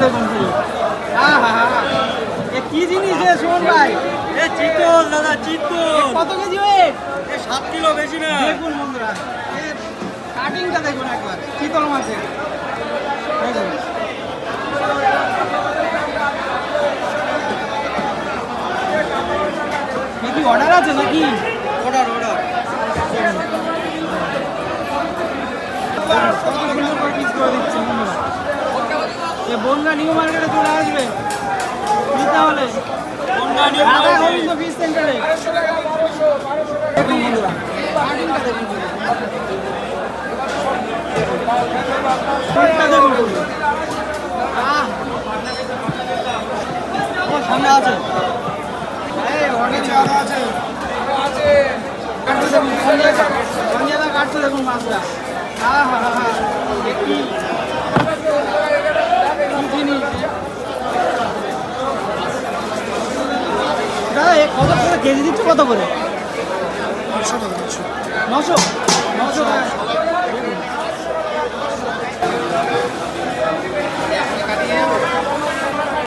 দেখুন শুধু। কি জিনিস সুমন ভাই? চিতল দাদা, চিতল। কত কেজি ওয়েট? 7 কিলো, বেশি না। দেখুন বন্ধুরা, কাটিংটা দেখুন একবার, চিতল মাছের দেখুন। কি অর্ডার আছে নাকি? অর্ডার কত সুন্দর করে পিস করে দিচ্ছে বন্ধুরা। বনগা নিউ মার্কেটে চলে আসবে নিতে হলে, রাধা গোবিন্দ ফিশ সেন্টারে। দেখুন বন্ধুরা, কাটিংটা দেখুন, পিসটা দেখুন। সামনে আছে, অনেক জায়গা আছে। কাটতে দেখুন, সঞ্জয়দা কাটতে দেখুন মাছটা। কি জিনিস দাদা, কত করে কেজি দিচ্ছে? কত করে? 900 টাকা। 900 টাকা।